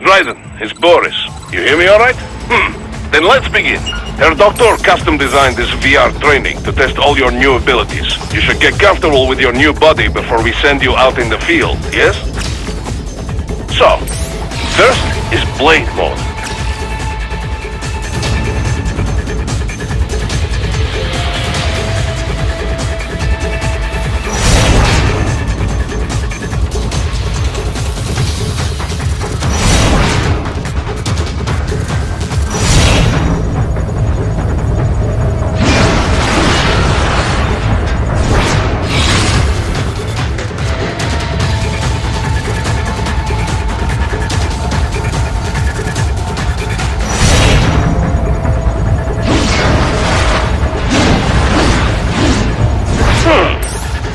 Dryden, it's Boris. You hear me all right? Then let's begin. Her doctor custom designed this VR training to test all your new abilities. You should get comfortable with your new body before we send you out in the field, yes? So, first is Blade Mode.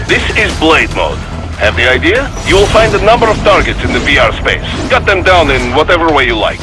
This is Blade Mode. Have the idea? You will find a number of targets in the VR space. Cut them down in whatever way you like.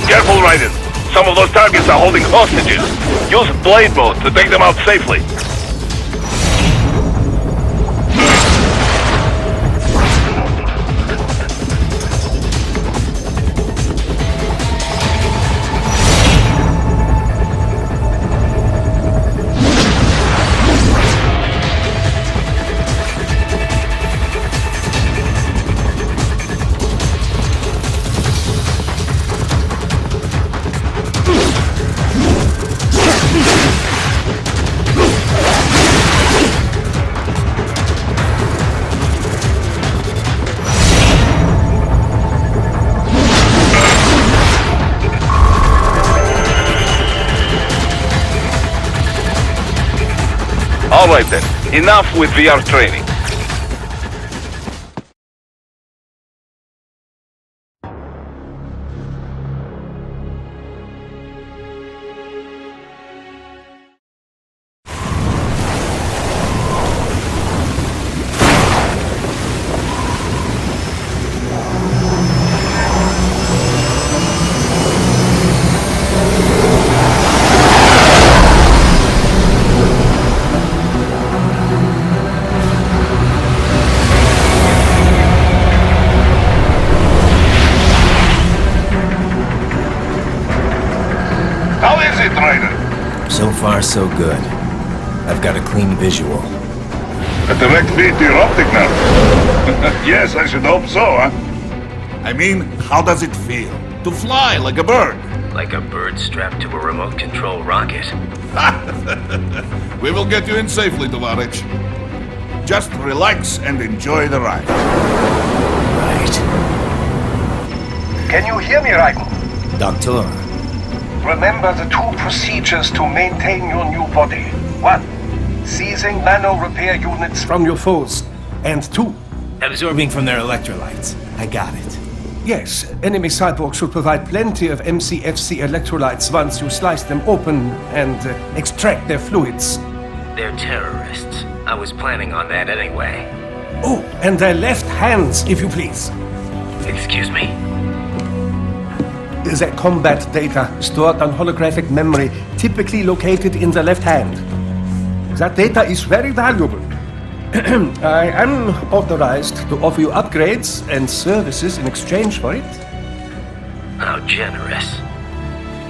Careful, Raiden. Some of those targets are holding hostages. Use Blade Mode to take them out safely. Alright then, enough with VR training. So far, so good. I've got a clean visual. A direct feed to your optic nerve. Yes, I should hope so, huh? I mean, how does it feel? To fly like a bird? Like a bird strapped to a remote control rocket. We will get you in safely, Tovarich. Just relax and enjoy the ride. Right. Can you hear me, Raiden? Doctor. Remember the two procedures to maintain your new body. 1. Seizing nano repair units from your foes. And 2. Absorbing from their electrolytes. I got it. Yes, enemy cyborgs should provide plenty of MCFC electrolytes once you slice them open and extract their fluids. They're terrorists. I was planning on that anyway. Oh, and their left hands, if you please. Excuse me? The combat data stored on holographic memory, typically located in the left hand. That data is very valuable. I am authorized to offer you upgrades and services in exchange for it. How generous.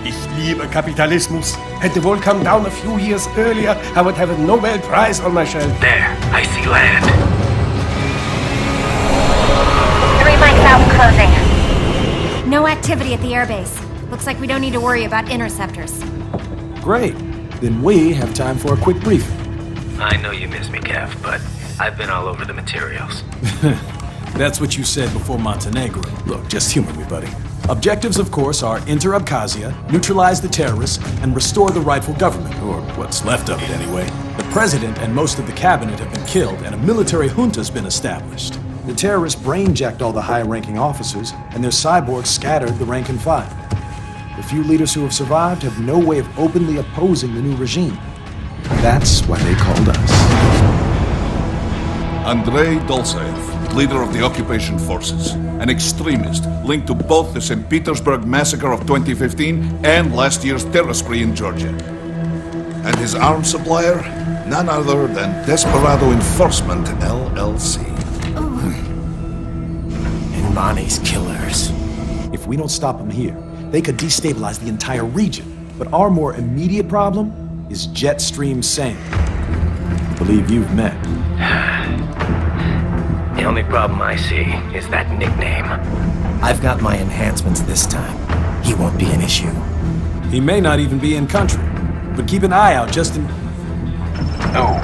Ich liebe Kapitalismus. Had the wall come down a few years earlier, I would have a Nobel Prize on my shelf. There, I see land. 3 mics out and closing. No activity at the airbase. Looks like we don't need to worry about interceptors. Great. Then we have time for a quick briefing. I know you miss me, Kev, but I've been all over the materials. That's what you said before Montenegro. Look, just humor me, buddy. Objectives, of course, are enter Abkhazia, neutralize the terrorists, and restore the rightful government, or what's left of it anyway. The president and most of the cabinet have been killed, and a military junta's been established. The terrorists brain-jacked all the high-ranking officers, and their cyborgs scattered the rank and file. The few leaders who have survived have no way of openly opposing the new regime. That's why they called us. Andrei Dolzaev, leader of the occupation forces, an extremist linked to both the St. Petersburg massacre of 2015 and last year's terror spree in Georgia. And his arms supplier, none other than Desperado Enforcement, LLC. And Money's killers. If we don't stop them here, they could destabilize the entire region. But our more immediate problem is Jetstream Sane. I believe you've met. The only problem I see is that nickname. I've got my enhancements this time. He won't be an issue. He may not even be in country, but keep an eye out just in... Oh,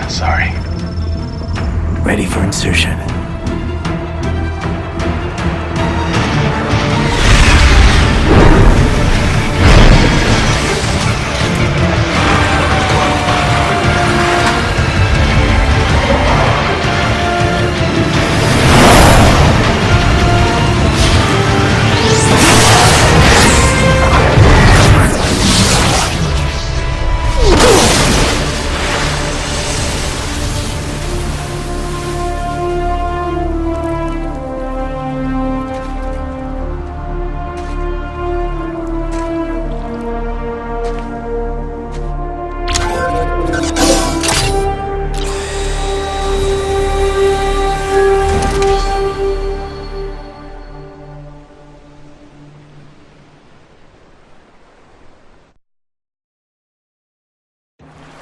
sorry. Ready for insertion.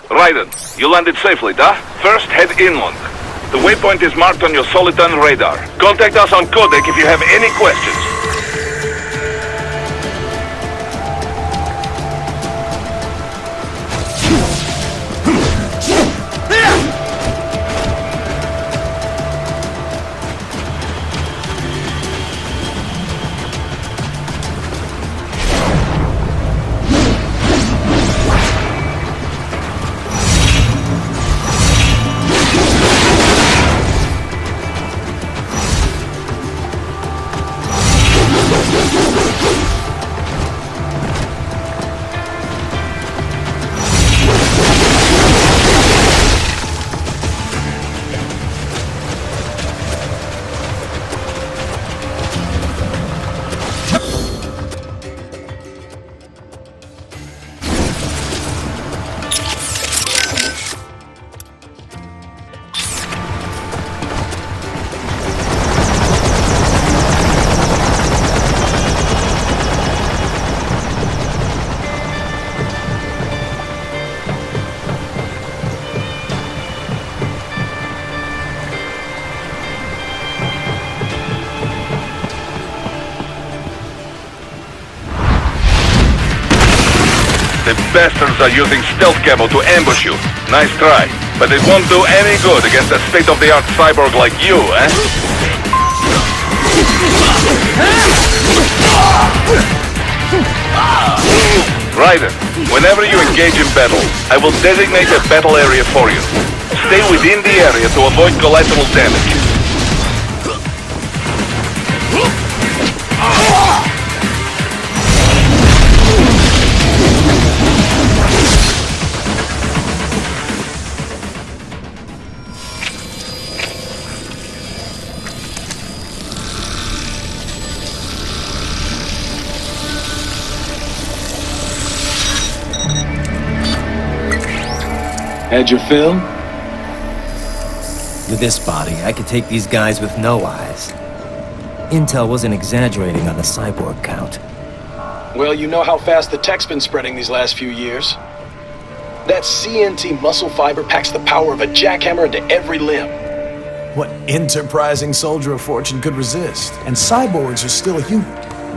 Raiden, you landed safely, da? First, head inland. The waypoint is marked on your Soliton radar. Contact us on Codec if you have any questions. The bastards are using stealth camo to ambush you. Nice try. But it won't do any good against a state-of-the-art cyborg like you, eh? Raiden, whenever you engage in battle, I will designate a battle area for you. Stay within the area to avoid collateral damage. Had your fill? With this body, I could take these guys with no eyes. Intel wasn't exaggerating on the cyborg count. Well, you know how fast the tech's been spreading these last few years. That CNT muscle fiber packs the power of a jackhammer into every limb. What enterprising soldier of fortune could resist? And cyborgs are still human.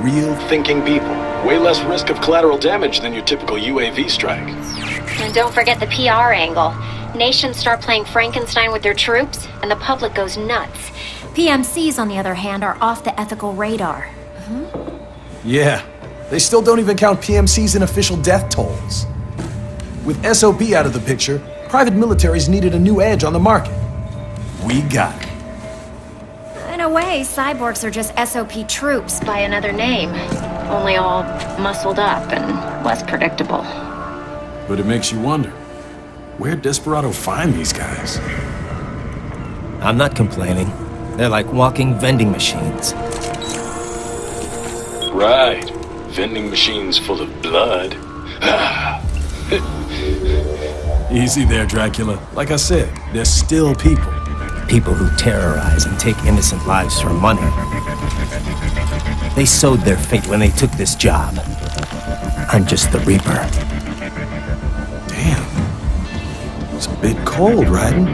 Real Thinking people. Way less risk of collateral damage than your typical UAV strike. And don't forget the PR angle. Nations start playing Frankenstein with their troops, and the public goes nuts. PMCs, on the other hand, are off the ethical radar. Yeah, they still don't even count PMCs in official death tolls. With SOP out of the picture, private militaries needed a new edge on the market. We got it. In a way, cyborgs are just SOP troops by another name. Only all muscled up and less predictable. But it makes you wonder, where'd Desperado find these guys? I'm not complaining. They're like walking vending machines. Right. Vending machines full of blood. Easy there, Dracula. Like I said, they're still people. People who terrorize and take innocent lives for money. They sowed their fate when they took this job. I'm just the Reaper. Damn. It's a bit cold, Raiden.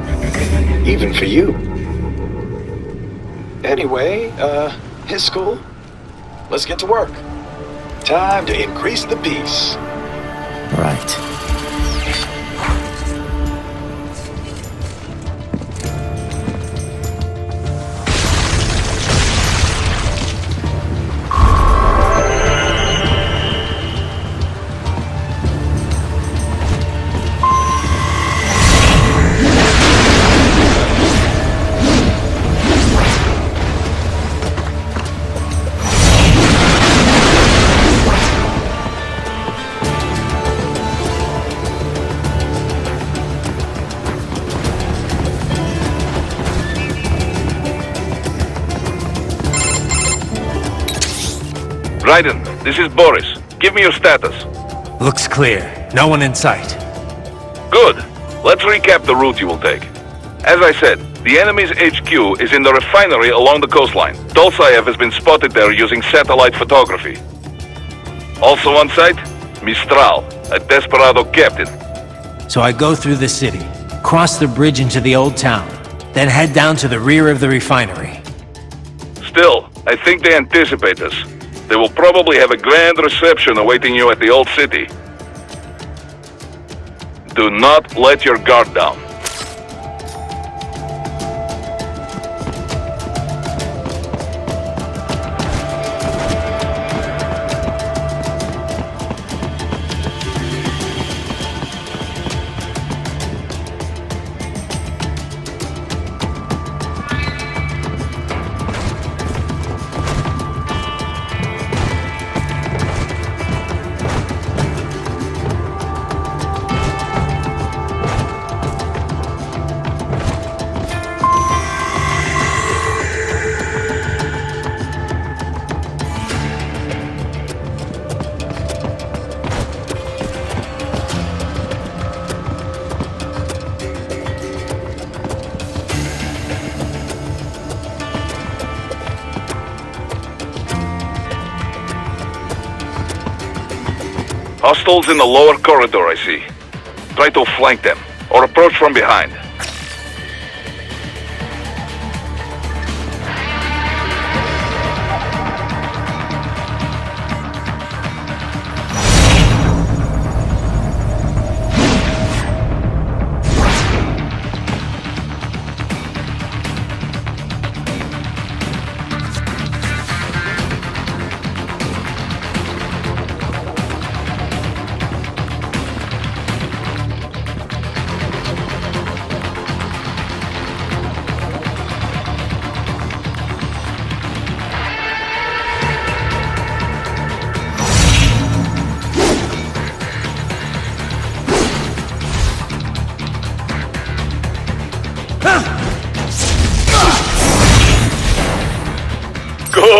Even for you. Anyway, his school. Let's get to work. Time to increase the peace. Right. Raiden, this is Boris. Give me your status. Looks clear. No one in sight. Good. Let's recap the route you will take. As I said, the enemy's HQ is in the refinery along the coastline. Dolsaev has been spotted there using satellite photography. Also on site, Mistral, a Desperado captain. So I go through the city, cross the bridge into the old town, then head down to the rear of the refinery. Still, I think they anticipate us. They will probably have a grand reception awaiting you at the old city. Do not let your guard down. Hostiles in the lower corridor, I see. Try to flank them, or approach from behind.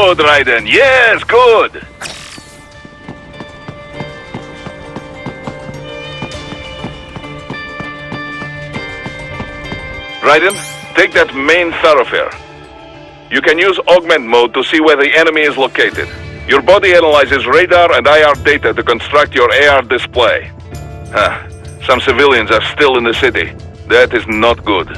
Good, Raiden. Yes, good. Raiden, take that main thoroughfare. You can use augment mode to see where the enemy is located. Your body analyzes radar and IR data to construct your AR display. Some civilians are still in the city. That is not good.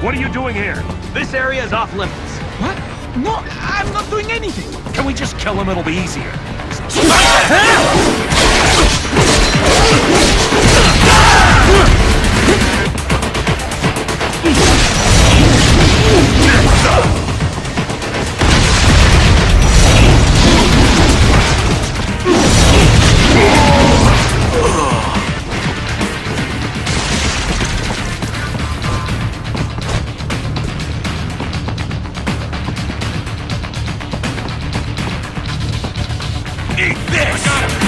What are you doing here? This area is off limits. What? No, I'm not doing anything. Can we just kill him? It'll be easier. Eat this! I got him!